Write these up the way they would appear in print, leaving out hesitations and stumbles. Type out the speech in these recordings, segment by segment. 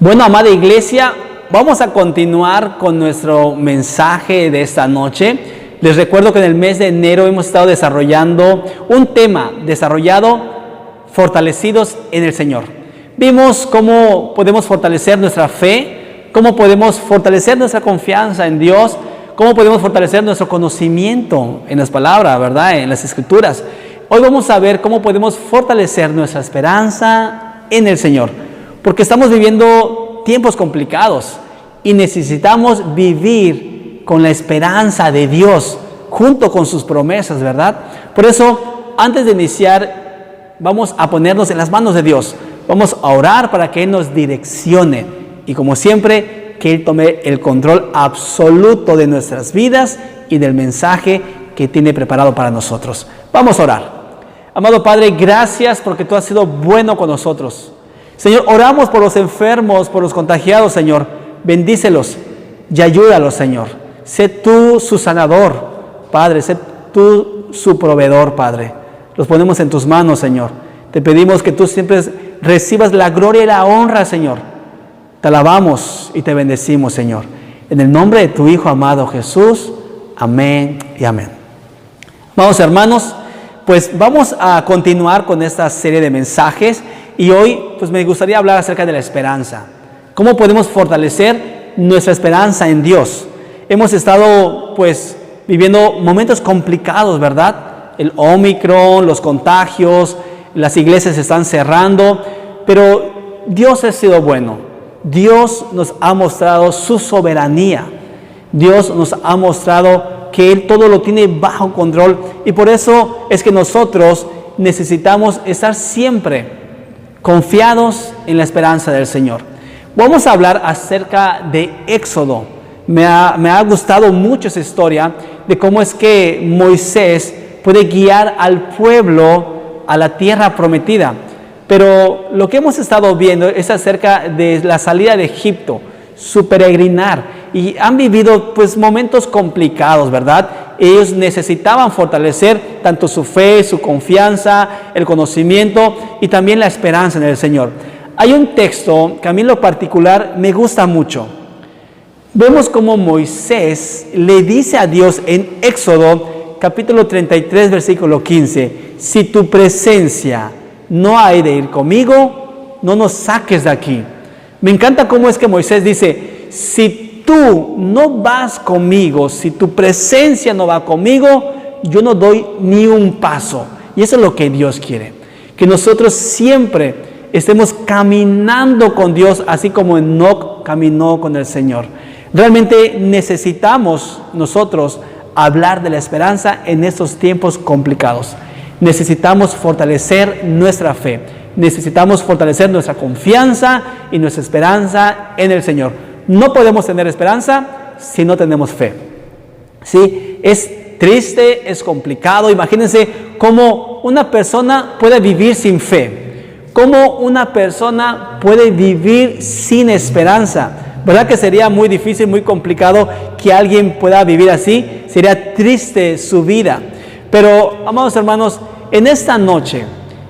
Bueno, amada iglesia, vamos a continuar con nuestro mensaje de esta noche. Les recuerdo que en el mes de enero hemos estado desarrollando un tema fortalecidos en el Señor. Vimos cómo podemos fortalecer nuestra fe, cómo podemos fortalecer nuestra confianza en Dios, cómo podemos fortalecer nuestro conocimiento en las palabras, ¿verdad? En las Escrituras. Hoy vamos a ver cómo podemos fortalecer nuestra esperanza en el Señor, porque estamos viviendo tiempos complicados y necesitamos vivir con la esperanza de Dios junto con sus promesas, ¿verdad? Por eso, antes de iniciar, vamos a ponernos en las manos de Dios. Vamos a orar para que Él nos direccione y, como siempre, que Él tome el control absoluto de nuestras vidas y del mensaje que tiene preparado para nosotros. Vamos a orar. Amado Padre, gracias porque Tú has sido bueno con nosotros. Señor, oramos por los enfermos, por los contagiados, Señor. Bendícelos y ayúdalos, Señor. Sé Tú su sanador, Padre. Sé Tú su proveedor, Padre. Los ponemos en Tus manos, Señor. Te pedimos que Tú siempre recibas la gloria y la honra, Señor. Te alabamos y te bendecimos, Señor. En el nombre de Tu Hijo amado Jesús. Amén y amén. Vamos, hermanos, pues vamos a continuar con esta serie de mensajes. Y hoy pues me gustaría hablar acerca de la esperanza. ¿Cómo podemos fortalecer nuestra esperanza en Dios? Hemos estado pues viviendo momentos complicados, ¿verdad? El Omicron, los contagios, las iglesias se están cerrando, pero Dios ha sido bueno. Dios nos ha mostrado su soberanía. Dios nos ha mostrado que Él todo lo tiene bajo control, y por eso es que nosotros necesitamos estar siempre confiados en la esperanza del Señor. Vamos a hablar acerca de Éxodo. Me ha gustado mucho esa historia de cómo es que Moisés puede guiar al pueblo a la tierra prometida. Pero lo que hemos estado viendo es acerca de la salida de Egipto, su peregrinar. Y han vivido pues momentos complicados, ¿verdad? Ellos necesitaban fortalecer tanto su fe, su confianza, el conocimiento y también la esperanza en el Señor. Hay un texto que a mí en lo particular me gusta mucho. Vemos cómo Moisés le dice a Dios en Éxodo capítulo 33 versículo 15: si Tu presencia no ha de ir conmigo, no nos saques de aquí. Me encanta cómo es que Moisés dice: si Tú no vas conmigo, si Tu presencia no va conmigo, yo no doy ni un paso. Y eso es lo que Dios quiere, que nosotros siempre estemos caminando con Dios, así como Enoc caminó con el Señor. Realmente necesitamos nosotros hablar de la esperanza en estos tiempos complicados. Necesitamos fortalecer nuestra fe, necesitamos fortalecer nuestra confianza y nuestra esperanza en el Señor. No podemos tener esperanza si no tenemos fe. ¿Sí? Es triste, es complicado. Imagínense cómo una persona puede vivir sin fe, cómo una persona puede vivir sin esperanza. ¿Verdad que sería muy difícil, muy complicado que alguien pueda vivir así? Sería triste su vida. Pero, amados hermanos, en esta noche,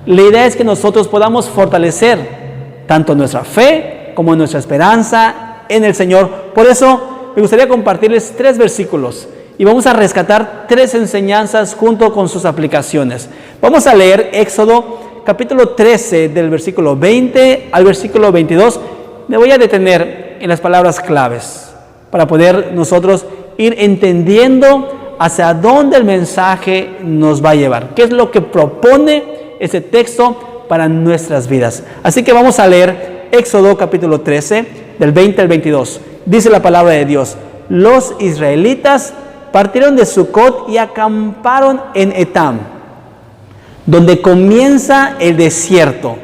la idea es que nosotros podamos fortalecer tanto nuestra fe como nuestra esperanza en el Señor. Por eso me gustaría compartirles 3 versículos y vamos a rescatar 3 enseñanzas junto con sus aplicaciones. Vamos a leer Éxodo capítulo 13 del versículo 20 al versículo 22. Me voy a detener en las palabras claves para poder nosotros ir entendiendo hacia dónde el mensaje nos va a llevar, qué es lo que propone ese texto para nuestras vidas. Así que vamos a leer Éxodo capítulo 13 del 20 al 22. Dice la palabra de Dios: los israelitas partieron de Sucot y acamparon en Etam, donde comienza el desierto.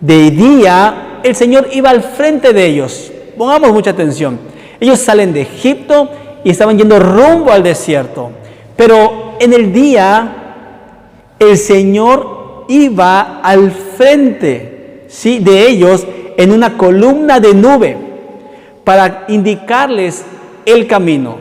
De día el Señor iba al frente de ellos. Pongamos mucha atención. Ellos salen de Egipto y estaban yendo rumbo al desierto. Pero en el día el Señor iba al frente, ¿sí?, de ellos en una columna de nube para indicarles el camino.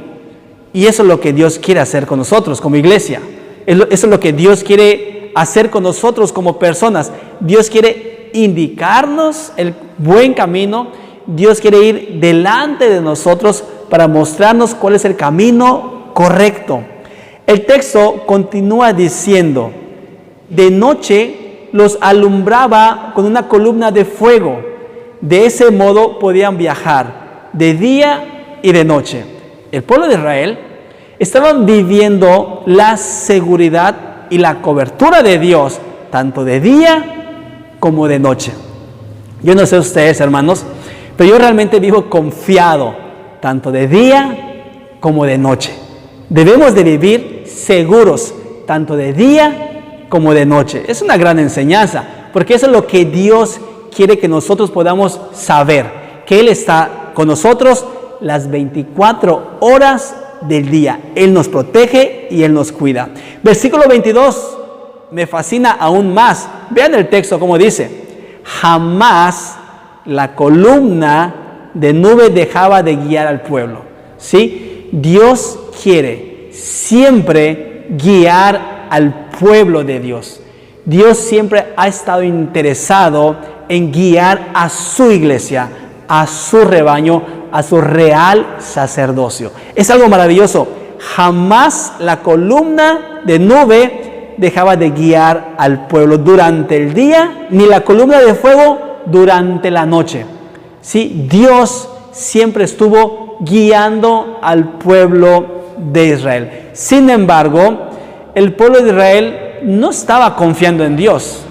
Y eso es lo que Dios quiere hacer con nosotros como iglesia. Eso es lo que Dios quiere hacer con nosotros como personas. Dios quiere indicarnos el buen camino Dios quiere ir delante de nosotros para mostrarnos cuál es el camino correcto. El texto continúa diciendo, de noche los alumbraba con una columna de fuego. De ese modo podían viajar de día y de noche. El pueblo de Israel estaban viviendo la seguridad y la cobertura de Dios, tanto de día como de noche. Yo no sé ustedes, hermanos, pero yo realmente vivo confiado, tanto de día como de noche. Debemos de vivir seguros, tanto de día como de noche. Es una gran enseñanza, porque eso es lo que Dios quiere que nosotros podamos saber, que Él está con nosotros las 24 horas del día. Él nos protege y Él nos cuida. Versículo 22 me fascina aún más. Vean el texto como dice, jamás la columna de nube dejaba de guiar al pueblo. ¿Sí? Dios quiere siempre guiar al pueblo de Dios. Dios siempre ha estado interesado en guiar a su iglesia, a su rebaño, a su real sacerdocio. Es algo maravilloso. Jamás la columna de nube dejaba de guiar al pueblo durante el día, ni la columna de fuego durante la noche. Sí, Dios siempre estuvo guiando al pueblo de Israel. Sin embargo, el pueblo de Israel no estaba confiando en Dios.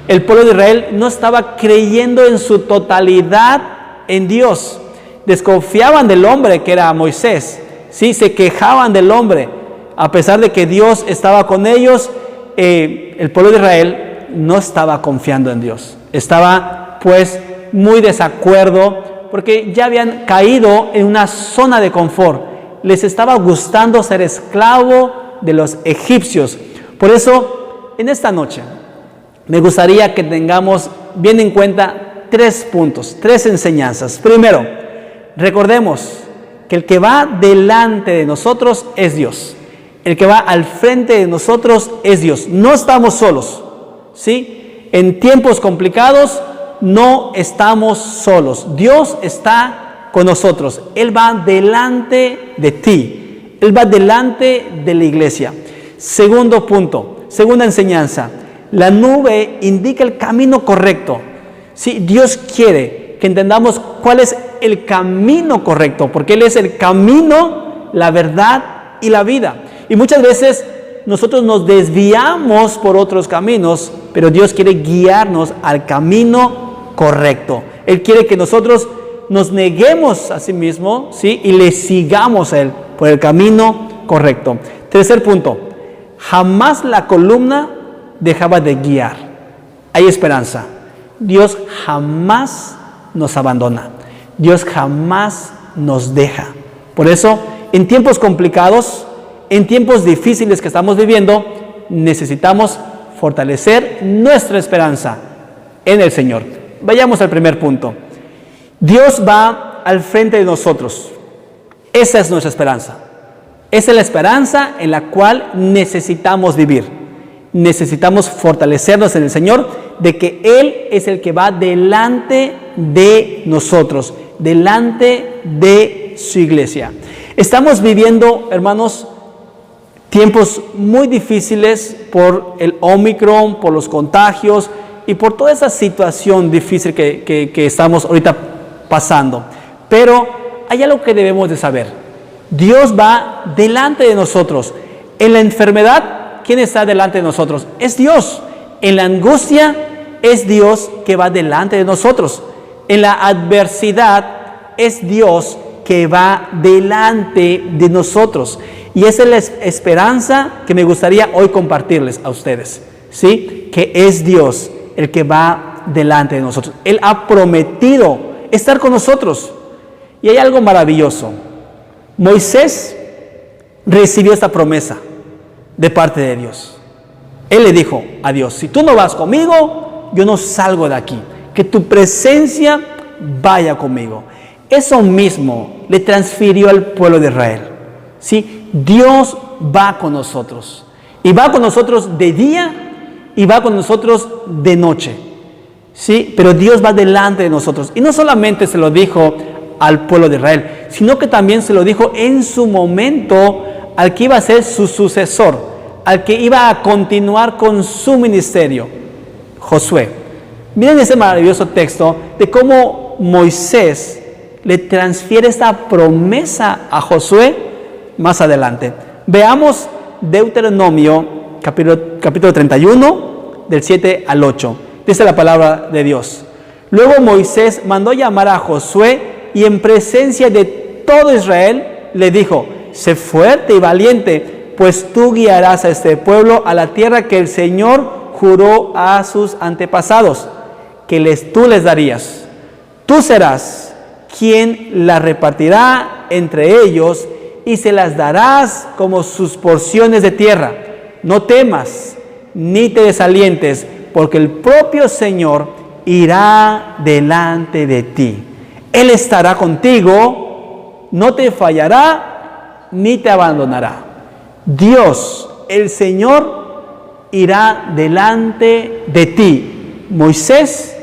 El pueblo de Israel no estaba creyendo en su totalidad en Dios. Desconfiaban del hombre que era Moisés. Sí, se quejaban del hombre. A pesar de que Dios estaba con ellos, el pueblo de Israel no estaba confiando en Dios. Estaba pues muy desacuerdo porque ya habían caído en una zona de confort. Les estaba gustando ser esclavo de los egipcios. Por eso, en esta noche, me gustaría que tengamos bien en cuenta 3 puntos, 3 enseñanzas. Primero, recordemos que el que va delante de nosotros es Dios. El que va al frente de nosotros es Dios. No estamos solos, ¿sí? En tiempos complicados no estamos solos. Dios está con nosotros. Él va delante de ti. Él va delante de la iglesia. Segundo punto, segunda enseñanza. La nube indica el camino correcto. ¿Sí? Dios quiere que entendamos cuál es el camino correcto, porque Él es el camino, la verdad y la vida. Y muchas veces nosotros nos desviamos por otros caminos, pero Dios quiere guiarnos al camino correcto. Él quiere que nosotros nos neguemos a sí mismo, ¿sí? Y le sigamos a Él por el camino correcto. Tercer punto, jamás la columna dejaba de guiar. Hay esperanza. Dios jamás nos abandona. Dios jamás nos deja. Por eso, en tiempos complicados, en tiempos difíciles que estamos viviendo, necesitamos fortalecer nuestra esperanza en el Señor. Vayamos al primer punto. Dios va al frente de nosotros. Esa es nuestra esperanza. Esa es la esperanza en la cual necesitamos vivir. Necesitamos fortalecernos en el Señor, de que Él es el que va delante de nosotros, delante de su iglesia. Estamos viviendo, hermanos, tiempos muy difíciles por el Omicron, por los contagios y por toda esa situación difícil que estamos ahorita pasando. Pero hay algo que debemos de saber. Dios va delante de nosotros. En la enfermedad, ¿quién está delante de nosotros? Es Dios. En la angustia, es Dios que va delante de nosotros. En la adversidad, es Dios que va delante de nosotros. Y esa es la esperanza que me gustaría hoy compartirles a ustedes, ¿sí? Que es Dios el que va delante de nosotros. Él ha prometido estar con nosotros. Y hay algo maravilloso. Moisés recibió esta promesa de parte de Dios. Él le dijo a Dios: si tú no vas conmigo, yo no salgo de aquí. Que tu presencia vaya conmigo. Eso mismo le transfirió al pueblo de Israel. ¿Sí? Dios va con nosotros. Y va con nosotros de día y va con nosotros de noche. Sí, pero Dios va delante de nosotros. Y no solamente se lo dijo al pueblo de Israel, sino que también se lo dijo en su momento al que iba a ser su sucesor, al que iba a continuar con su ministerio, Josué. Miren ese maravilloso texto de cómo Moisés le transfiere esta promesa a Josué más adelante. Veamos Deuteronomio capítulo 31, del 7 al 8. Dice la palabra de Dios. Luego Moisés mandó llamar a Josué y en presencia de todo Israel le dijo: sé fuerte y valiente, pues tú guiarás a este pueblo a la tierra que el Señor juró a sus antepasados, que tú les darías. Tú serás quien la repartirá entre ellos y se las darás como sus porciones de tierra. No temas ni te desalientes, porque el propio Señor irá delante de ti. Él estará contigo, no te fallará ni te abandonará. Dios, el Señor, irá delante de ti. Moisés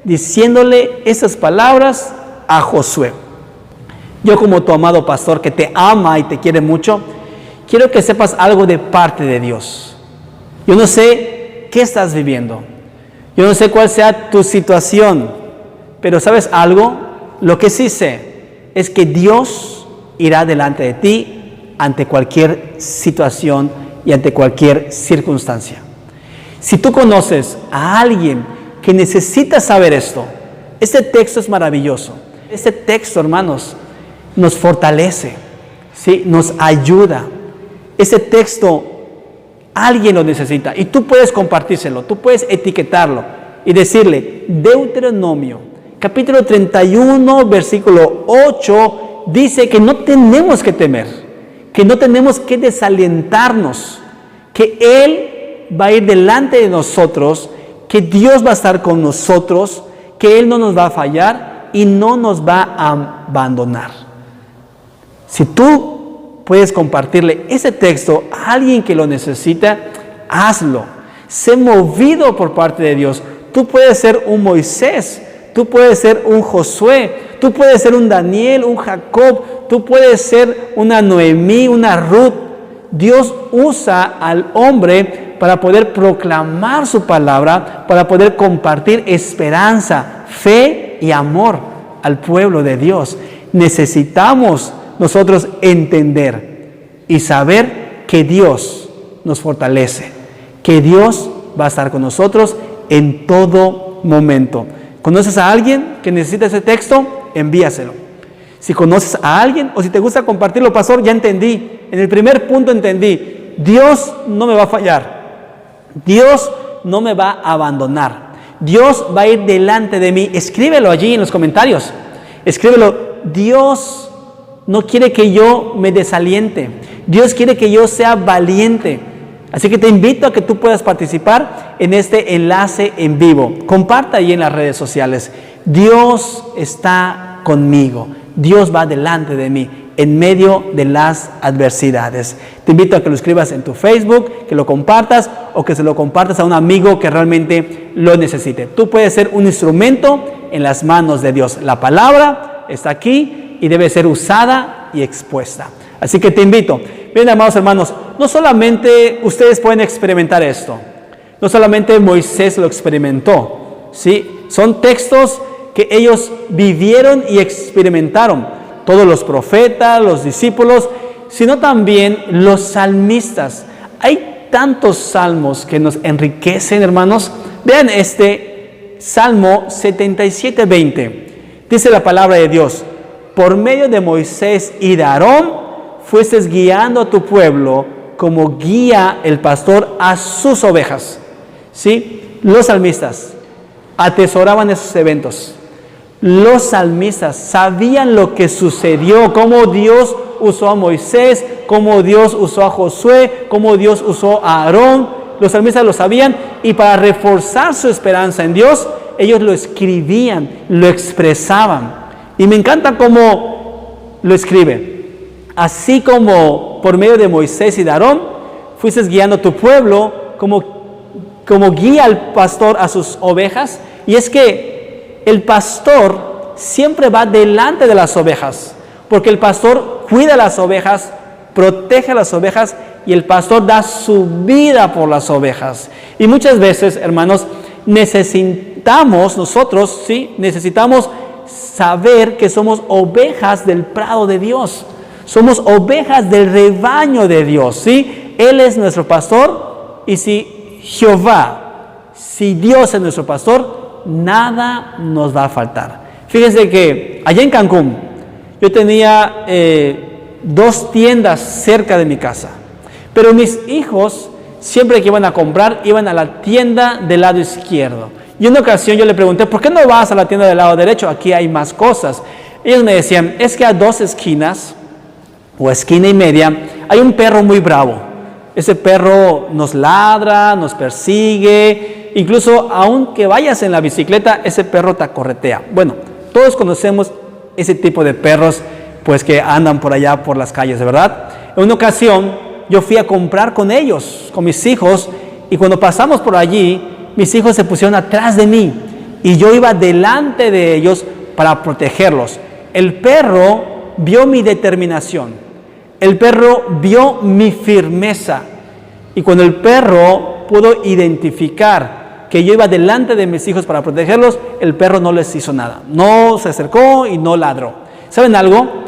diciéndole esas palabras a Josué. Yo, como tu amado pastor que te ama y te quiere mucho, quiero que sepas algo de parte de Dios. Yo no sé qué estás viviendo. Yo no sé cuál sea tu situación, pero ¿sabes algo? Lo que sí sé es que Dios irá delante de ti ante cualquier situación y ante cualquier circunstancia. Si tú conoces a alguien que necesita saber esto, este texto es maravilloso. Este texto, hermanos, nos fortalece, ¿sí? Nos ayuda. Este texto alguien lo necesita y tú puedes compartírselo, tú puedes etiquetarlo y decirle: Deuteronomio, capítulo 31, versículo 8, dice que no tenemos que temer, que no tenemos que desalentarnos, que Él va a ir delante de nosotros, que Dios va a estar con nosotros, que Él no nos va a fallar y no nos va a abandonar. Si tú puedes compartirle ese texto a alguien que lo necesita, hazlo. Sé movido por parte de Dios. Tú puedes ser un Moisés, tú puedes ser un Josué, tú puedes ser un Daniel, un Jacob, tú puedes ser una Noemí, una Ruth. Dios usa al hombre para poder proclamar su palabra, para poder compartir esperanza, fe y amor al pueblo de Dios. Necesitamos nosotros entender y saber que Dios nos fortalece, que Dios va a estar con nosotros en todo momento. ¿Conoces a alguien que necesita ese texto? Envíaselo. Si conoces a alguien o si te gusta compartirlo, pastor, ya entendí. En el primer punto entendí. Dios no me va a fallar. Dios no me va a abandonar. Dios va a ir delante de mí. Escríbelo allí en los comentarios. Escríbelo. Dios no quiere que yo me desaliente. Dios quiere que yo sea valiente. Así que te invito a que tú puedas participar en este enlace en vivo. Comparta ahí en las redes sociales. Dios está conmigo. Dios va delante de mí en medio de las adversidades. Te invito a que lo escribas en tu Facebook, que lo compartas o que se lo compartas a un amigo que realmente lo necesite. Tú puedes ser un instrumento en las manos de Dios. La palabra está aquí y debe ser usada y expuesta. Así que te invito. Bien, amados hermanos, no solamente ustedes pueden experimentar esto, no solamente Moisés lo experimentó, ¿sí? Son textos que ellos vivieron y experimentaron, todos los profetas, los discípulos, sino también los salmistas. Hay tantos salmos que nos enriquecen, hermanos. Vean este Salmo 77:20. Dice la palabra de Dios: por medio de Moisés y de Aarón, fuestes guiando a tu pueblo como guía el pastor a sus ovejas. ¿Sí? Los salmistas atesoraban esos eventos. Los salmistas sabían lo que sucedió, cómo Dios usó a Moisés, cómo Dios usó a Josué, cómo Dios usó a Aarón. Los salmistas lo sabían y para reforzar su esperanza en Dios, ellos lo escribían, lo expresaban. Y me encanta cómo lo escribe. Así como por medio de Moisés y de Aarón, fuiste guiando a tu pueblo como guía al pastor a sus ovejas, Y es que el pastor siempre va delante de las ovejas, porque el pastor cuida las ovejas, protege a las ovejas y el pastor da su vida por las ovejas. Y muchas veces, hermanos, necesitamos saber que somos ovejas del prado de Dios. Somos ovejas del rebaño de Dios, ¿sí? Él es nuestro pastor y si Dios es nuestro pastor, nada nos va a faltar. Fíjense que allá en Cancún yo tenía 2 tiendas cerca de mi casa, pero mis hijos siempre que iban a comprar iban a la tienda del lado izquierdo. Y en una ocasión yo le pregunté, ¿por qué no vas a la tienda del lado derecho? Aquí hay más cosas. Ellos me decían, es que a 2 esquinas o esquina y media hay un perro muy bravo. Ese perro nos ladra, nos persigue, incluso aunque vayas en la bicicleta, ese perro te corretea. Bueno, todos conocemos ese tipo de perros, pues que andan por allá por las calles, ¿verdad? En una ocasión yo fui a comprar con ellos, con mis hijos, y cuando pasamos por allí, mis hijos se pusieron atrás de mí y yo iba delante de ellos para protegerlos. El perro vio mi determinación, el perro vio mi firmeza, y cuando el perro pudo identificar que yo iba delante de mis hijos para protegerlos, el perro no les hizo nada, no se acercó y no ladró. ¿Saben algo?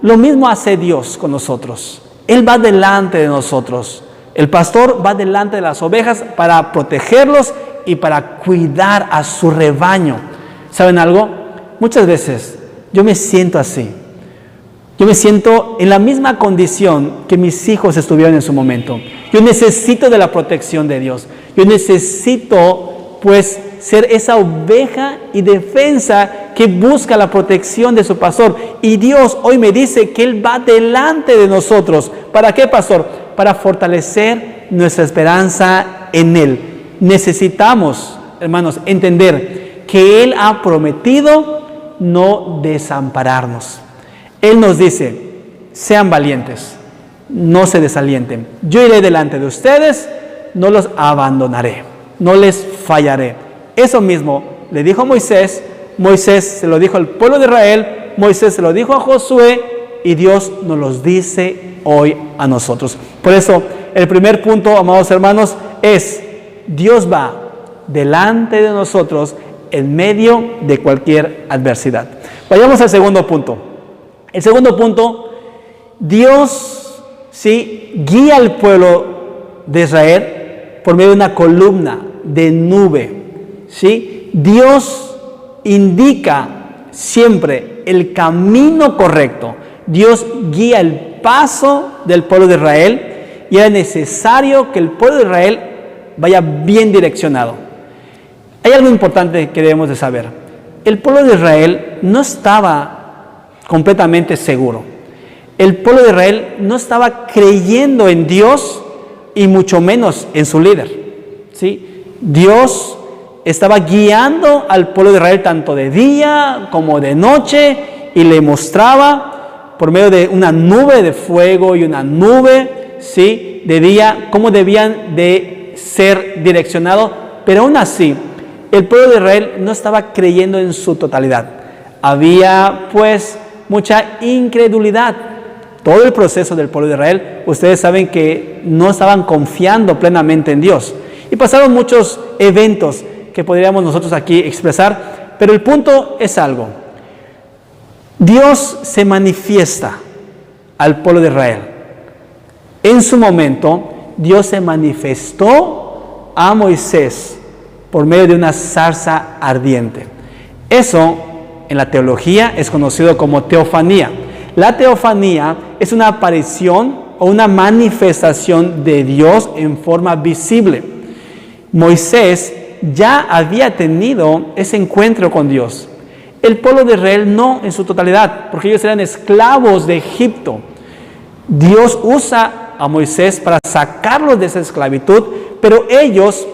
Lo mismo hace Dios con nosotros. Él va delante de nosotros. El pastor va delante de las ovejas para protegerlos y para cuidar a su rebaño. ¿Saben algo? Muchas veces yo me siento así. Yo me siento en la misma condición que mis hijos estuvieron en su momento. Yo necesito de la protección de Dios. Yo necesito, pues, ser esa oveja y defensa que busca la protección de su pastor. Y Dios hoy me dice que Él va delante de nosotros. ¿Para qué, pastor? Para fortalecer nuestra esperanza en Él. Necesitamos, hermanos, entender que Él ha prometido no desampararnos. Él nos dice, sean valientes, no se desalienten. Yo iré delante de ustedes, no los abandonaré, no les fallaré. Eso mismo le dijo a Moisés, Moisés se lo dijo al pueblo de Israel, Moisés se lo dijo a Josué y Dios nos los dice hoy a nosotros. Por eso, el primer punto, amados hermanos, es Dios va delante de nosotros en medio de cualquier adversidad. Vayamos al segundo punto. El segundo punto, Dios guía al pueblo de Israel por medio de una columna de nube. ¿Sí? Dios indica siempre el camino correcto. Dios guía el paso del pueblo de Israel y era necesario que el pueblo de Israel vaya bien direccionado. Hay algo importante que debemos de saber. El pueblo de Israel no estaba completamente seguro. El pueblo de Israel no estaba creyendo en Dios y mucho menos en su líder. ¿Sí? Dios estaba guiando al pueblo de Israel tanto de día como de noche y le mostraba por medio de una nube de fuego y una nube, de día, cómo debían de ser direccionados, pero aún así el pueblo de Israel no estaba creyendo en su totalidad. Había pues mucha incredulidad. Todo el proceso del pueblo de Israel, ustedes saben que no estaban confiando plenamente en Dios. Y pasaron muchos eventos que podríamos nosotros aquí expresar, pero el punto es algo. Dios se manifiesta al pueblo de Israel. En su momento, Dios se manifestó a Moisés por medio de una zarza ardiente. Eso en la teología es conocido como teofanía. La teofanía es una aparición o una manifestación de Dios en forma visible. Moisés ya había tenido ese encuentro con Dios. El pueblo de Israel no en su totalidad, porque ellos eran esclavos de Egipto. Dios usa a Moisés para sacarlos de esa esclavitud, pero ellos,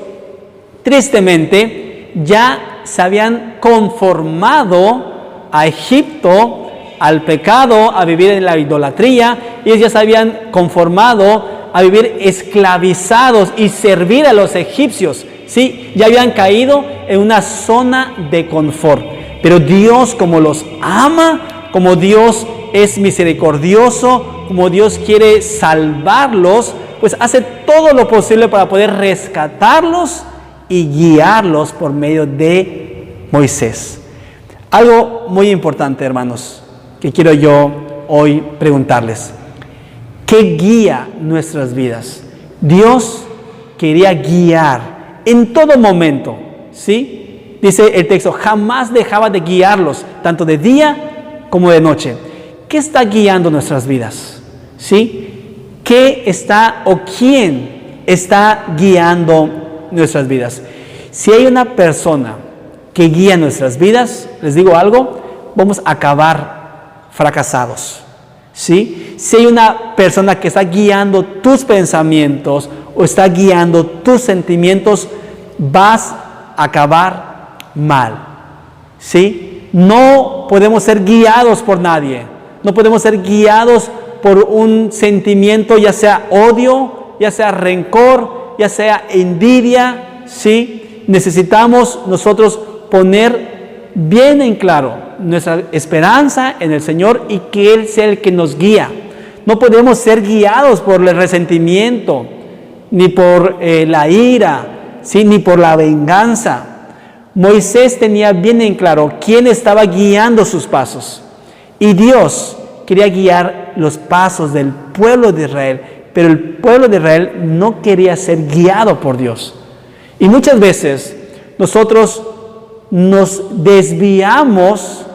tristemente, ya se habían conformado a Egipto, al pecado, a vivir en la idolatría, y ellos ya se habían conformado a vivir esclavizados y servir a los egipcios. Sí, ya habían caído en una zona de confort. Pero Dios, como los ama, como Dios es misericordioso, como Dios quiere salvarlos, pues hace todo lo posible para poder rescatarlos y guiarlos por medio de Moisés. Algo muy importante, hermanos, que quiero yo hoy preguntarles. ¿Qué guía nuestras vidas? Dios quería guiar en todo momento, ¿sí? Dice el texto, jamás dejaba de guiarlos, tanto de día como de noche. ¿Qué está guiando nuestras vidas? ¿Sí? ¿Qué está o quién está guiando nuestras vidas? Si hay una persona que guía nuestras vidas, les digo algo, vamos a acabar fracasados. ¿Sí? Si hay una persona que está guiando tus pensamientos o está guiando tus sentimientos, vas a acabar mal. ¿Sí? No podemos ser guiados por nadie. No podemos ser guiados por un sentimiento, ya sea odio, ya sea rencor, ya sea envidia. ¿Sí? Necesitamos nosotros poner bien en claro nuestra esperanza en el Señor y que Él sea el que nos guía. No podemos ser guiados por el resentimiento, ni por la ira, ¿sí? Ni por la venganza. Moisés tenía bien en claro quién estaba guiando sus pasos. Y Dios quería guiar los pasos del pueblo de Israel, pero el pueblo de Israel no quería ser guiado por Dios. Y muchas veces nosotros nos desviamos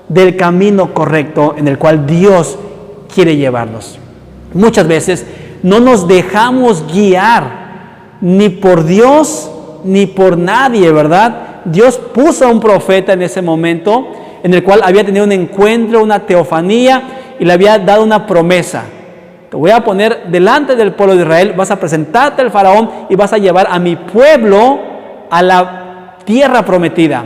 del camino correcto en el cual Dios quiere llevarnos. Muchas veces no nos dejamos guiar ni por Dios ni por nadie, ¿verdad? Dios puso a un profeta en ese momento en el cual había tenido un encuentro, una teofanía y le había dado una promesa. Te voy a poner delante del pueblo de Israel, vas a presentarte al faraón y vas a llevar a mi pueblo a la tierra prometida.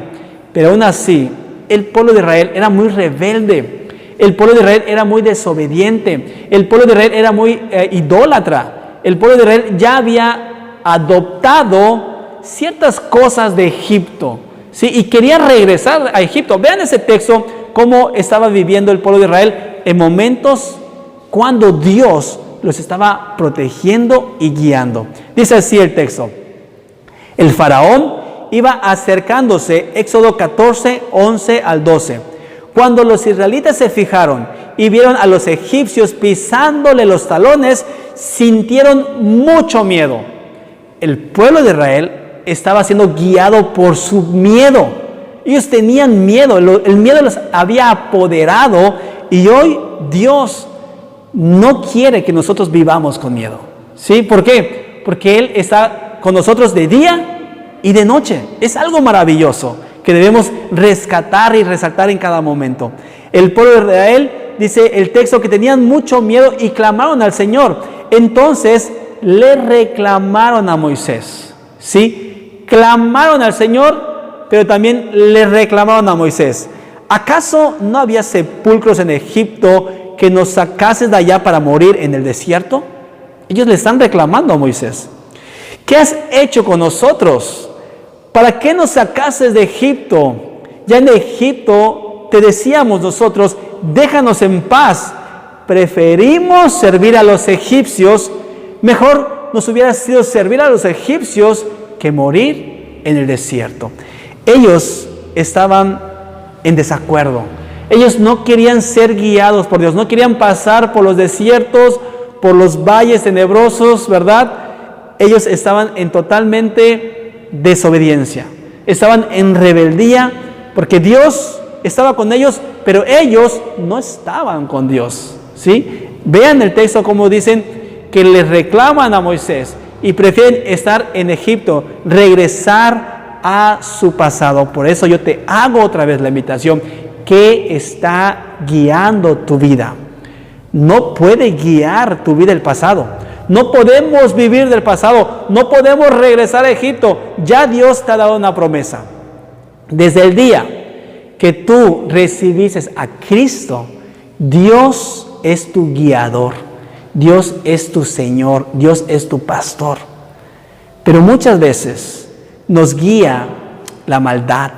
Pero aún así, el pueblo de Israel era muy rebelde. El pueblo de Israel era muy desobediente. El pueblo de Israel era muy idólatra. El pueblo de Israel ya había adoptado ciertas cosas de Egipto, ¿sí? Y quería regresar a Egipto. Vean ese texto, cómo estaba viviendo el pueblo de Israel en momentos cuando Dios los estaba protegiendo y guiando. Dice así el texto. El faraón iba acercándose, Éxodo 14, 11 al 12. Cuando los israelitas se fijaron y vieron a los egipcios pisándole los talones, sintieron mucho miedo. El pueblo de Israel estaba siendo guiado por su miedo. Ellos tenían miedo, el miedo los había apoderado y hoy Dios no quiere que nosotros vivamos con miedo. ¿Sí? ¿Por qué? Porque Él está con nosotros de día y de noche. Es algo maravilloso que debemos rescatar y resaltar en cada momento. El pueblo de Israel, dice el texto, que tenían mucho miedo y clamaron al Señor. Entonces le reclamaron a Moisés. ¿Sí? Clamaron al Señor, pero también le reclamaron a Moisés. ¿Acaso no había sepulcros en Egipto que nos sacases de allá para morir en el desierto? Ellos le están reclamando a Moisés. ¿Qué has hecho con nosotros? ¿Para qué nos sacases de Egipto? Ya en Egipto te decíamos nosotros, déjanos en paz. Preferimos servir a los egipcios. Mejor nos hubiera sido servir a los egipcios que morir en el desierto. Ellos estaban en desacuerdo. Ellos no querían ser guiados por Dios, no querían pasar por los desiertos, por los valles tenebrosos, ¿verdad? Ellos estaban en totalmente desobediencia, estaban en rebeldía porque Dios estaba con ellos, pero ellos no estaban con Dios. ¿Sí? Vean el texto como dicen que le reclaman a Moisés y prefieren estar en Egipto, regresar a su pasado. Por eso yo te hago otra vez la invitación. ¿Qué está guiando tu vida? No puede guiar tu vida el pasado. No podemos vivir del pasado. No podemos regresar a Egipto. Ya Dios te ha dado una promesa. Desde el día que tú recibiste a Cristo, Dios es tu guiador. Dios es tu Señor. Dios es tu pastor. Pero muchas veces nos guía la maldad,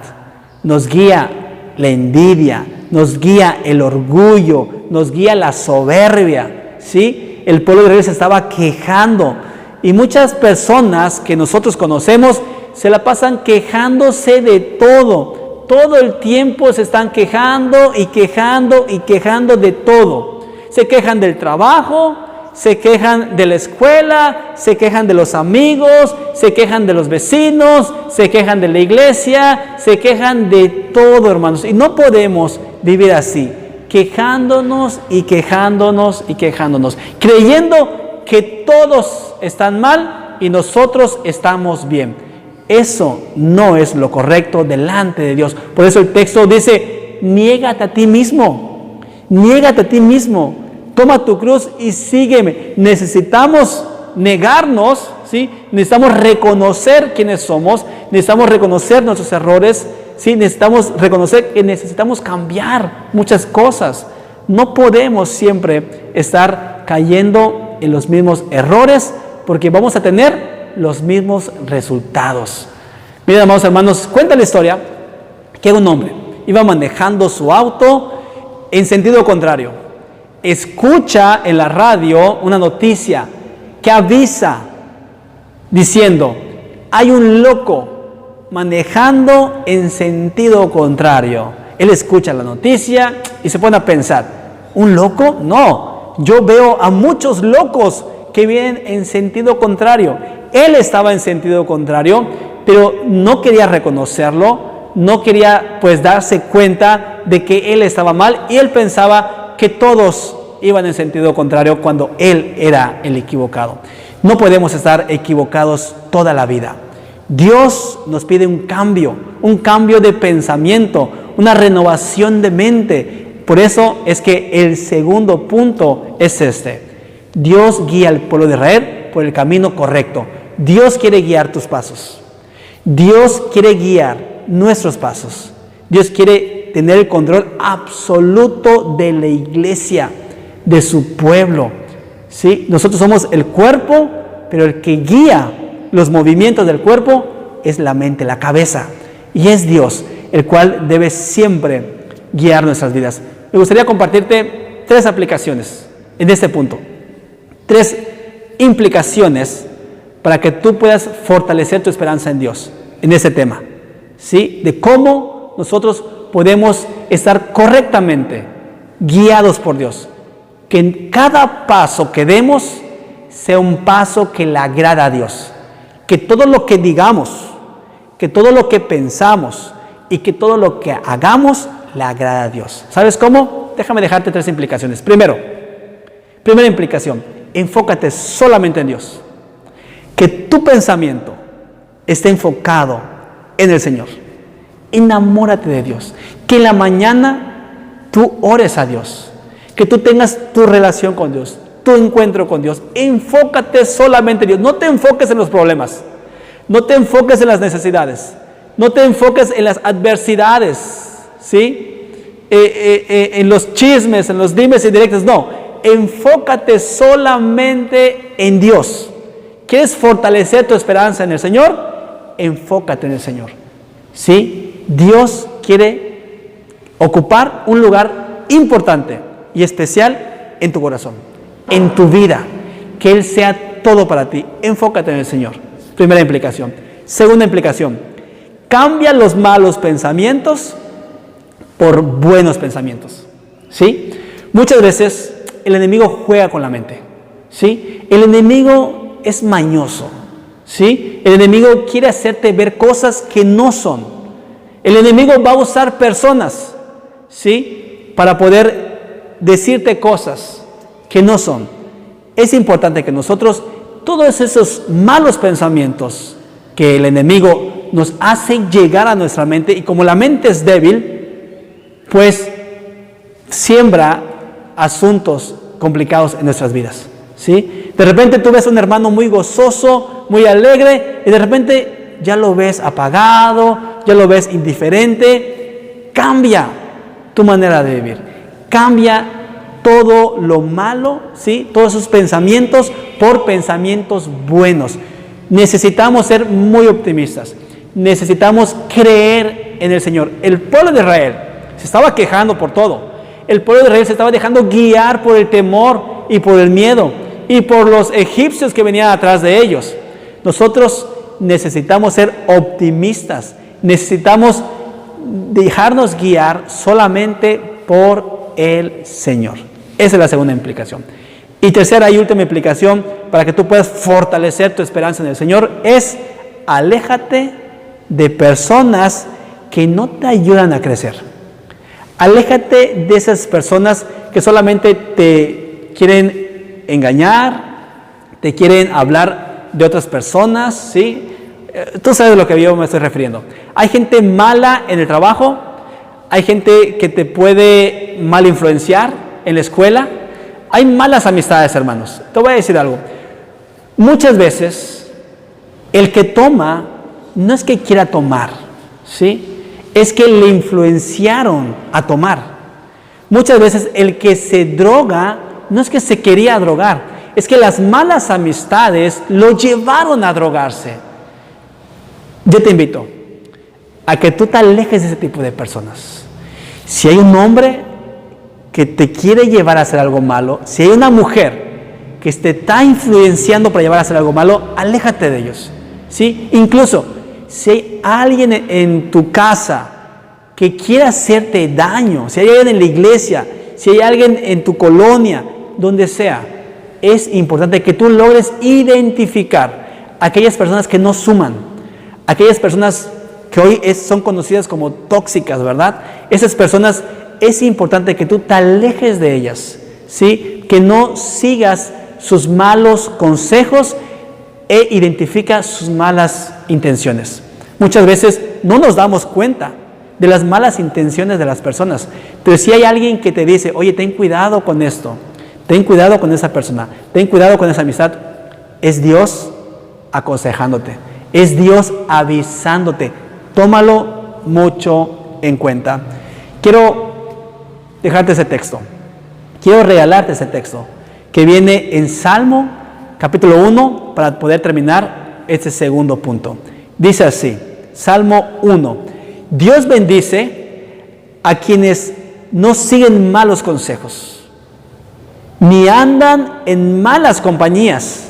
nos guía la envidia, nos guía el orgullo, nos guía la soberbia, ¿sí? El pueblo de Israel se estaba quejando y muchas personas que nosotros conocemos se la pasan quejándose de todo. Todo el tiempo se están quejando y quejando y quejando de todo. Se quejan del trabajo, se quejan de la escuela, se quejan de los amigos, se quejan de los vecinos, se quejan de la iglesia, se quejan de todo, hermanos. Y no podemos vivir así, quejándonos y quejándonos y quejándonos, creyendo que todos están mal y nosotros estamos bien. Eso no es lo correcto delante de Dios. Por eso el texto dice, niégate a ti mismo, niégate a ti mismo, toma tu cruz y sígueme. Necesitamos negarnos, ¿sí? Necesitamos reconocer quiénes somos, necesitamos reconocer nuestros errores, ¿sí? Necesitamos reconocer que necesitamos cambiar muchas cosas. No podemos siempre estar cayendo en los mismos errores porque vamos a tener los mismos resultados. Miren, amados hermanos, cuenta la historia que un hombre iba manejando su auto en sentido contrario. Escucha en la radio una noticia que avisa diciendo, hay un loco manejando en sentido contrario. Él escucha la noticia y se pone a pensar, ¿un loco? No, yo veo a muchos locos que vienen en sentido contrario. Él estaba en sentido contrario, pero no quería reconocerlo, no quería pues darse cuenta de que él estaba mal y él pensaba que todos iban en sentido contrario cuando él era el equivocado. No podemos estar equivocados toda la vida. Dios nos pide un cambio de pensamiento, una renovación de mente. Por eso es que el segundo punto es este. Dios guía al pueblo de Israel por el camino correcto. Dios quiere guiar tus pasos. Dios quiere guiar nuestros pasos. Dios quiere tener el control absoluto de la iglesia, de su pueblo. ¿Sí? Nosotros somos el cuerpo, pero el que guía los movimientos del cuerpo es la mente, la cabeza. Y es Dios, el cual debe siempre guiar nuestras vidas. Me gustaría compartirte 3 aplicaciones en este punto. 3 implicaciones para que tú puedas fortalecer tu esperanza en Dios, en ese tema, ¿sí? De cómo nosotros podemos estar correctamente guiados por Dios. Que en cada paso que demos sea un paso que le agrada a Dios. Que todo lo que digamos, que todo lo que pensamos y que todo lo que hagamos le agrada a Dios. ¿Sabes cómo? Déjame dejarte 3 implicaciones. Primera implicación, enfócate solamente en Dios. Que tu pensamiento esté enfocado en el Señor. Enamórate de Dios. Que en la mañana tú ores a Dios. Que tú tengas tu relación con Dios, tu encuentro con Dios. Enfócate solamente en Dios. No te enfoques en los problemas. No te enfoques en las necesidades. No te enfoques en las adversidades, ¿sí? En los chismes, en los dimes y directos. No, enfócate solamente en Dios. ¿Quieres fortalecer tu esperanza en el Señor? Enfócate en el Señor. ¿Sí? Dios quiere ocupar un lugar importante y especial en tu corazón, en tu vida. Que Él sea todo para ti. Enfócate en el Señor. Primera implicación. Segunda implicación. Cambia los malos pensamientos por buenos pensamientos. ¿Sí? Muchas veces el enemigo juega con la mente. ¿Sí? El enemigo es mañoso, ¿sí? El enemigo quiere hacerte ver cosas que no son. El enemigo va a usar personas, ¿sí? Para poder decirte cosas que no son. Es importante que nosotros, todos esos malos pensamientos que el enemigo nos hace llegar a nuestra mente, y como la mente es débil, pues siembra asuntos complicados en nuestras vidas. ¿Sí? De repente tú ves a un hermano muy gozoso, muy alegre, y de repente ya lo ves apagado, ya lo ves indiferente. Cambia tu manera de vivir. Cambia todo lo malo, ¿sí? Todos esos pensamientos por pensamientos buenos. Necesitamos ser muy optimistas. necesitamos creer en el Señor. El pueblo de Israel se estaba quejando por todo. El pueblo de Israel se estaba dejando guiar por el temor y por el miedo y por los egipcios que venían atrás de ellos. Nosotros necesitamos ser optimistas, necesitamos dejarnos guiar solamente por el Señor. Esa es la segunda implicación. Y tercera y última implicación para que tú puedas fortalecer tu esperanza en el Señor es: aléjate de personas que no te ayudan a crecer. Aléjate de esas personas que solamente te quieren engañar, te quieren hablar de otras personas, ¿sí? Tú sabes a lo que yo me estoy refiriendo. Hay gente mala en el trabajo, hay gente que te puede mal influenciar en la escuela. Hay malas amistades, hermanos. Te voy a decir algo. Muchas veces el que toma no es que quiera tomar, ¿sí? Es que le influenciaron a tomar. Muchas veces el que se droga no es que se quería drogar, es que las malas amistades lo llevaron a drogarse. Yo te invito a que tú te alejes de ese tipo de personas. Si hay un hombre que te quiere llevar a hacer algo malo, si hay una mujer que te está influenciando para llevar a hacer algo malo, aléjate de ellos, ¿sí? Incluso si hay alguien en tu casa que quiere hacerte daño, si hay alguien en la iglesia, si hay alguien en tu colonia, donde sea, es importante que tú logres identificar a aquellas personas que no suman, aquellas personas que hoy son conocidas como tóxicas, ¿verdad? Esas personas es importante que tú te alejes de ellas, ¿sí? Que no sigas sus malos consejos e identifica sus malas intenciones. Muchas veces no nos damos cuenta de las malas intenciones de las personas, pero si hay alguien que te dice: oye, ten cuidado con esto, ten cuidado con esa persona, ten cuidado con esa amistad, es Dios aconsejándote, es Dios avisándote. Tómalo mucho en cuenta. Quiero dejarte ese texto, quiero regalarte ese texto que viene en Salmo capítulo 1 para poder terminar este segundo punto. Dice así, Salmo 1: Dios bendice a quienes no siguen malos consejos, ni andan en malas compañías,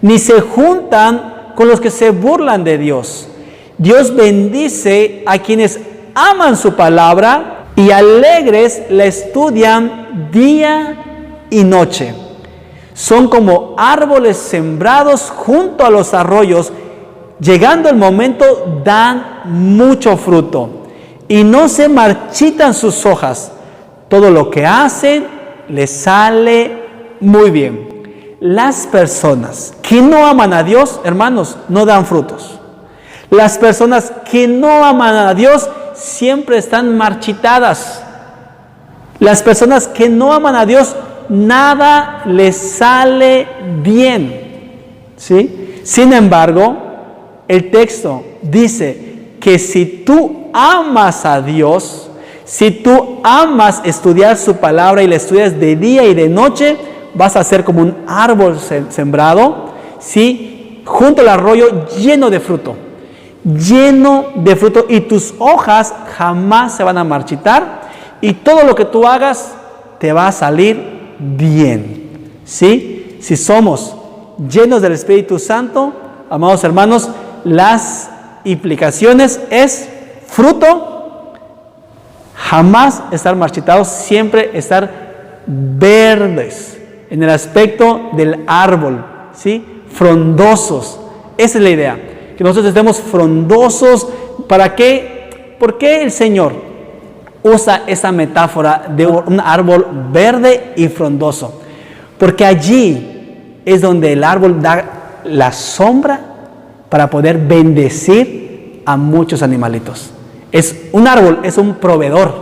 ni se juntan con los que se burlan de Dios. Dios bendice a quienes aman su palabra y alegres la estudian día y noche. Son como árboles sembrados junto a los arroyos, llegando el momento dan mucho fruto y no se marchitan sus hojas. Todo lo que hacen les sale muy bien. Las personas que no aman a Dios, hermanos, no dan frutos. Las personas que no aman a Dios siempre están marchitadas. Las personas que no aman a Dios, nada les sale bien, ¿sí? Sin embargo, el texto dice que si tú amas a Dios, si tú amas estudiar su palabra y la estudias de día y de noche, vas a ser como un árbol sembrado, ¿sí? Junto al arroyo, lleno de fruto, y tus hojas jamás se van a marchitar y todo lo que tú hagas te va a salir bien, ¿sí? Si somos llenos del Espíritu Santo, amados hermanos, las implicaciones es fruto, jamás estar marchitados, siempre estar verdes en el aspecto del árbol, ¿sí? Frondosos. Esa es la idea, que nosotros estemos frondosos. ¿Para qué? ¿Por qué el Señor usa esa metáfora de un árbol verde y frondoso? Porque allí es donde el árbol da la sombra para poder bendecir a muchos animalitos. Es un árbol, es un proveedor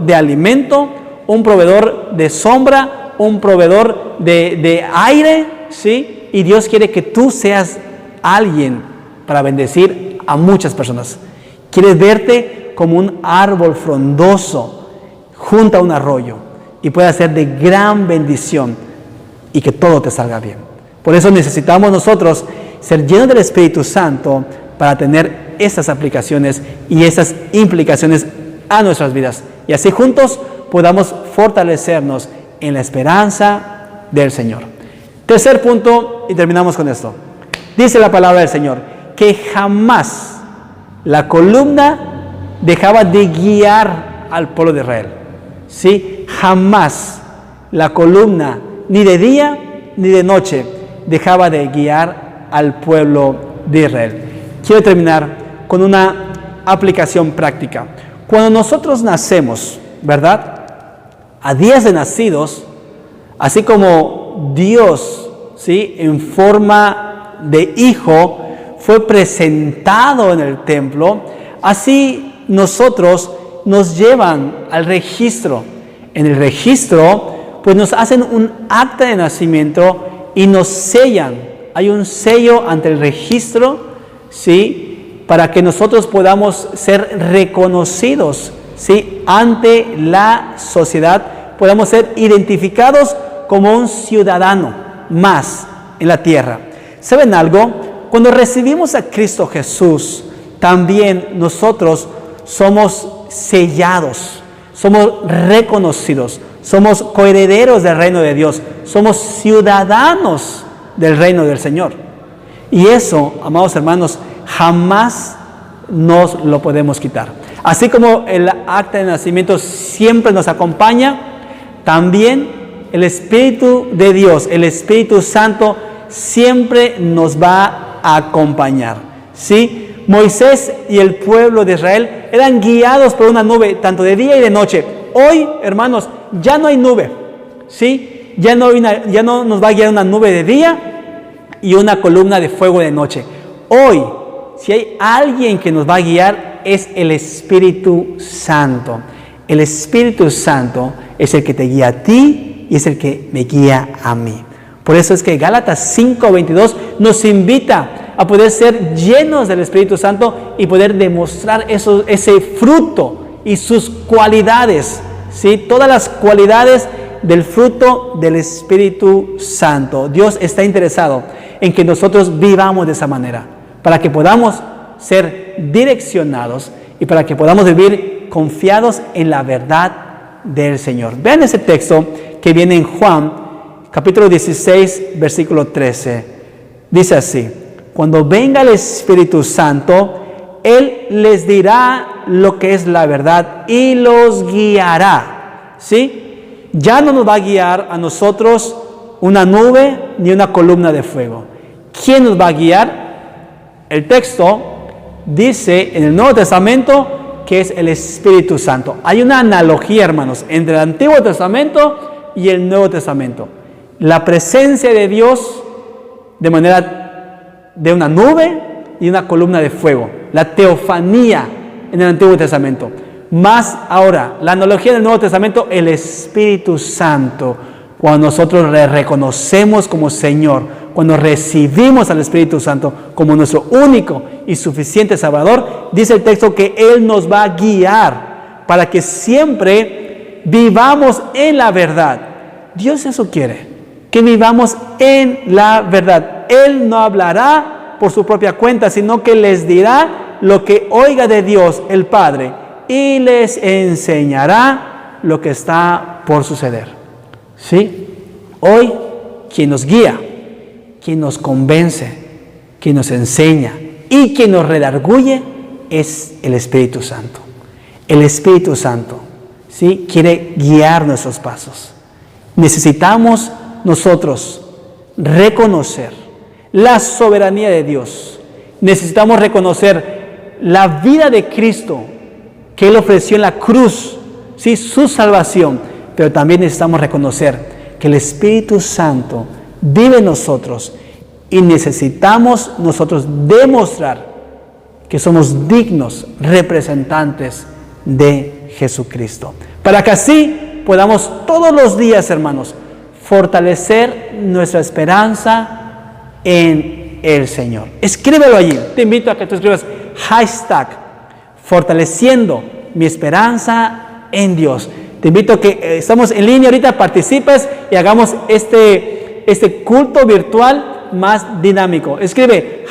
de alimento, un proveedor de sombra, un proveedor de aire, ¿sí? Y Dios quiere que tú seas alguien para bendecir a muchas personas. Quieres verte como un árbol frondoso junto a un arroyo y pueda ser de gran bendición y que todo te salga bien. Por eso necesitamos nosotros ser llenos del Espíritu Santo para tener estas aplicaciones y estas implicaciones a nuestras vidas. Y así juntos podamos fortalecernos en la esperanza del Señor. Tercer punto, y terminamos con esto. Dice la palabra del Señor, que jamás la columna dejaba de guiar al pueblo de Israel. ¿Sí? Jamás la columna, ni de día ni de noche, dejaba de guiar al pueblo de Israel. Quiero terminar con una aplicación práctica. Cuando nosotros nacemos, ¿verdad? A días de nacidos, así como Dios, ¿sí?, en forma de hijo, fue presentado en el templo, así nosotros nos llevan al registro. En el registro, pues nos hacen un acta de nacimiento y nos sellan. Hay un sello ante el registro, ¿sí?, para que nosotros podamos ser reconocidos, ¿sí?, ante la sociedad, podamos ser identificados como un ciudadano más en la tierra. ¿Saben algo? Cuando recibimos a Cristo Jesús, también nosotros somos sellados, somos reconocidos, somos coherederos del reino de Dios, somos ciudadanos del reino del Señor. Y eso, amados hermanos, jamás nos lo podemos quitar. Así como el acta de nacimiento siempre nos acompaña, también el Espíritu de Dios, el Espíritu Santo, siempre nos va a acompañar. ¿Sí? Moisés y el pueblo de Israel eran guiados por una nube, tanto de día y de noche. Hoy, hermanos, ya no hay nube. ¿Sí? Ya no nos va a guiar una nube de día y una columna de fuego de noche. Hoy, si hay alguien que nos va a guiar, es el Espíritu Santo. El Espíritu Santo es el que te guía a ti y es el que me guía a mí. Por eso es que Gálatas 5:22 nos invita a poder ser llenos del Espíritu Santo y poder demostrar ese fruto y sus cualidades, ¿sí? Todas las cualidades del fruto del Espíritu Santo. Dios está interesado en que nosotros vivamos de esa manera, para que podamos ser direccionados y para que podamos vivir confiados en la verdad del Señor. Vean ese texto que viene en Juan, capítulo 16, versículo 13. Dice así: cuando venga el Espíritu Santo, Él les dirá lo que es la verdad y los guiará. ¿Sí? Ya no nos va a guiar a nosotros una nube ni una columna de fuego. ¿Quién nos va a guiar? El texto dice en el Nuevo Testamento que es el Espíritu Santo. Hay una analogía, hermanos, entre el Antiguo Testamento y el Nuevo Testamento. La presencia de Dios de manera de una nube y una columna de fuego. La teofanía en el Antiguo Testamento. Más ahora, la analogía del Nuevo Testamento, el Espíritu Santo. Cuando nosotros le reconocemos como Señor, cuando recibimos al Espíritu Santo como nuestro único y suficiente Salvador, dice el texto que Él nos va a guiar para que siempre vivamos en la verdad. Dios eso quiere, que vivamos en la verdad. Él no hablará por su propia cuenta, sino que les dirá lo que oiga de Dios el Padre y les enseñará lo que está por suceder. ¿Sí? Hoy, quien nos guía, quien nos convence, quien nos enseña y quien nos redarguye es el Espíritu Santo. El Espíritu Santo, ¿sí?, quiere guiar nuestros pasos. Necesitamos nosotros reconocer la soberanía de Dios. Necesitamos reconocer la vida de Cristo que Él ofreció en la cruz, ¿sí?, su salvación. Pero también necesitamos reconocer que el Espíritu Santo vive en nosotros y necesitamos nosotros demostrar que somos dignos representantes de Jesucristo. Para que así podamos todos los días, hermanos, fortalecer nuestra esperanza en el Señor. Escríbelo allí. Te invito a que tú escribas #fortaleciendo mi esperanza en Dios. Te invito a que estamos en línea ahorita, participes y hagamos este culto virtual más dinámico. Escribe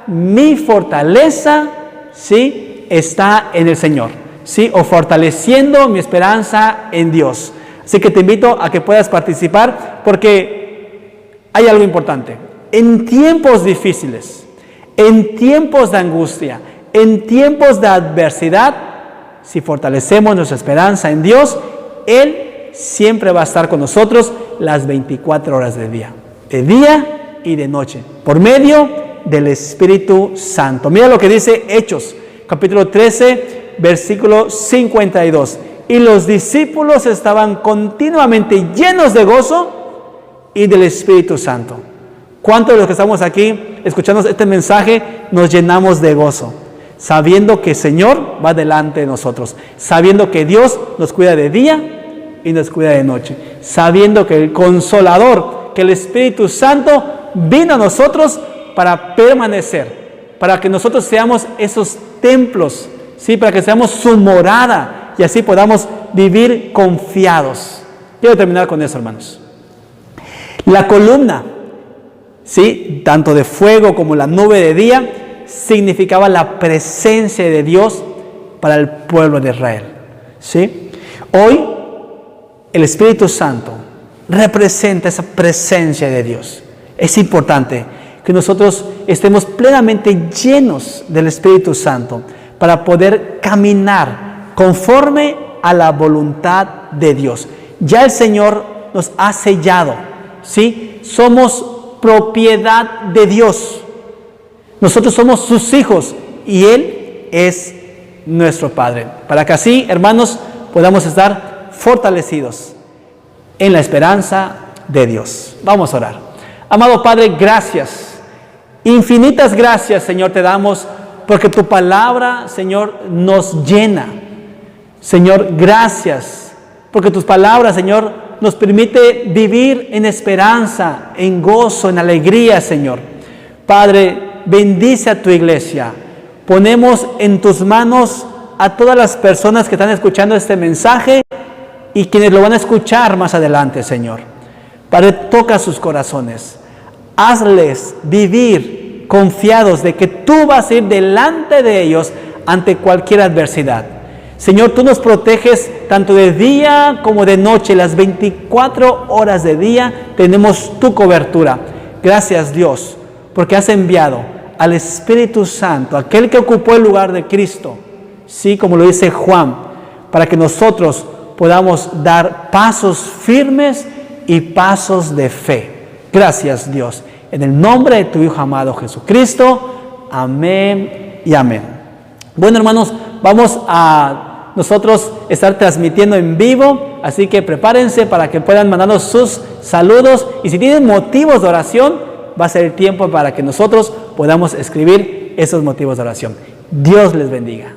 mi fortaleza, ¿sí?, está en el Señor, ¿sí?, o fortaleciendo mi esperanza en Dios. Así que te invito a que puedas participar, porque hay algo importante. En tiempos difíciles, en tiempos de angustia, en tiempos de adversidad, si fortalecemos nuestra esperanza en Dios, Él siempre va a estar con nosotros las 24 horas del día y de noche, por medio del Espíritu Santo. Mira lo que dice Hechos, capítulo 13, versículo 52. Y los discípulos estaban continuamente llenos de gozo y del Espíritu Santo. ¿Cuántos de los que estamos aquí escuchando este mensaje nos llenamos de gozo? Sabiendo que el Señor va delante de nosotros, sabiendo que Dios nos cuida de día y nos cuida de noche, sabiendo que el Consolador, que el Espíritu Santo vino a nosotros para permanecer, para que nosotros seamos esos templos, ¿sí?, para que seamos su morada y así podamos vivir confiados. Quiero terminar con eso, hermanos. La columna, ¿sí?, tanto de fuego como la nube de día, significaba la presencia de Dios para el pueblo de Israel, ¿sí? Hoy el Espíritu Santo representa esa presencia de Dios. Es importante que nosotros estemos plenamente llenos del Espíritu Santo para poder caminar conforme a la voluntad de Dios. Ya el Señor nos ha sellado, ¿sí? Somos propiedad de Dios. Nosotros somos sus hijos y Él es nuestro Padre. Para que así, hermanos, podamos estar fortalecidos en la esperanza de Dios. Vamos a orar. Amado Padre, gracias. Infinitas gracias, Señor, te damos porque tu palabra, Señor, nos llena. Señor, gracias porque tus palabras, Señor, nos permite vivir en esperanza, en gozo, en alegría, Señor. Padre, bendice a tu iglesia. Ponemos en tus manos a todas las personas que están escuchando este mensaje y quienes lo van a escuchar más adelante, Señor. Padre, toca sus corazones. Hazles vivir confiados de que tú vas a ir delante de ellos ante cualquier adversidad. Señor, tú nos proteges tanto de día como de noche. Las 24 horas de día tenemos tu cobertura. Gracias, Dios, porque has enviado al Espíritu Santo, aquel que ocupó el lugar de Cristo, sí, como lo dice Juan, para que nosotros podamos dar pasos firmes y pasos de fe. Gracias, Dios. En el nombre de tu Hijo amado Jesucristo. Amén y amén. Bueno, hermanos, vamos a nosotros estar transmitiendo en vivo, así que prepárense para que puedan mandarnos sus saludos, y si tienen motivos de oración, va a ser el tiempo para que nosotros podamos escribir esos motivos de oración. Dios les bendiga.